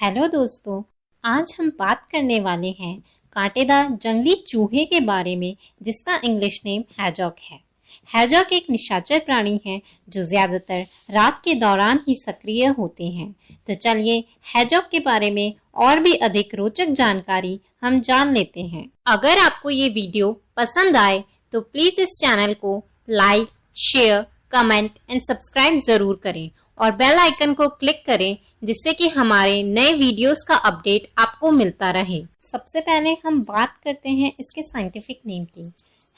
Hello दोस्तों, आज हम बात करने वाले हैं कांटेदार जंगली चूहे के बारे में जिसका इंग्लिश नेम हैजॉक है। हैजॉक एक निशाचर प्राणी है जो ज्यादातर रात के दौरान ही सक्रिय होते हैं। तो चलिए हैजॉक के बारे में और भी अधिक रोचक जानकारी हम जान लेते हैं। अगर आपको ये वीडियो पसंद आए तो प्लीज इस चैनल को like, share, comment and subscribe जरूर करें और बेल आइकन को क्लिक करें जिससे कि हमारे नए वीडियोस का अपडेट आपको मिलता रहे। सबसे पहले हम बात करते हैं इसके साइंटिफिक नेम की।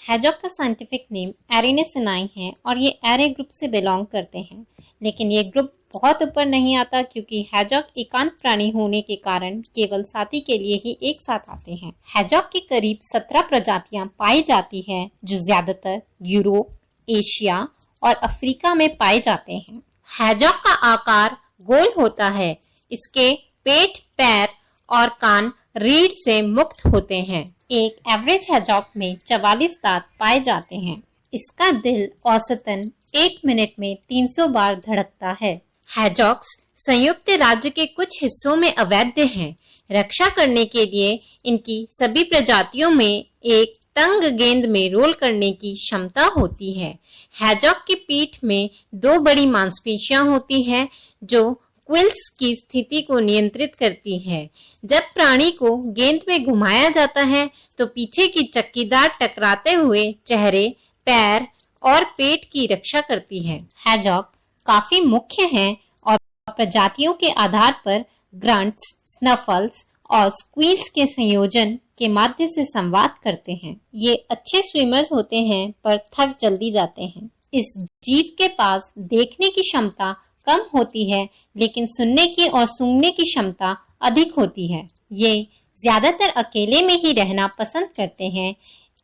हैजॉक का साइंटिफिक नेम एरिनेसिनाई है और ये एरे ग्रुप से बिलोंग करते हैं, लेकिन ये ग्रुप बहुत ऊपर नहीं आता क्योंकि हैजॉक एकांत प्राणी होने के कारण केवल साथी के लिए ही एक साथ आते हैं। हैजॉक के करीब 17 प्रजातियां पाई जाती है जो ज्यादातर यूरोप, एशिया और अफ्रीका में पाए जाते हैं। हैजॉक का आकार गोल होता है। इसके पेट, पैर और कान रीढ़ से मुक्त होते हैं। एक एवरेज हैजॉक में 44 दांत पाए जाते हैं। इसका दिल औसतन 1 मिनट में 300 बार धड़कता है। हैजॉक्स संयुक्त राज्य के कुछ हिस्सों में अवैध हैं। रक्षा करने के लिए इनकी सभी प्रजातियों में एक तंग गेंद में रोल करने की क्षमता होती है। हैजॉक की पीठ में 2 बड़ी मांसपेशियां होती हैं जो क्विल्स की स्थिति को नियंत्रित करती है। जब प्राणी को गेंद में घुमाया जाता है तो पीछे की चक्कीदार टकराते हुए चेहरे, पैर और पेट की रक्षा करती है। हैजॉक काफी मुख्य हैं और प्रजातियों के आधार पर ग्रंट्स, स्नफल्स और स्क्वील्स के संयोजन के माध्यम से संवाद करते हैं। ये अच्छे स्विमर्स होते हैं पर थक जल्दी जाते हैं। इस जीव के पास देखने की क्षमता कम होती है लेकिन सुनने की और सूंघने की क्षमता अधिक होती है। ये ज्यादातर अकेले में ही रहना पसंद करते हैं।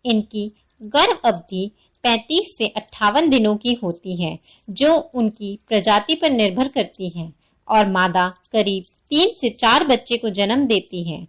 इनकी गर्भ अवधि 35 से 58 दिनों की होती है जो उनकी प्रजाति पर निर्भर करती है और मादा करीब 3 से 4 बच्चे को जन्म देती है।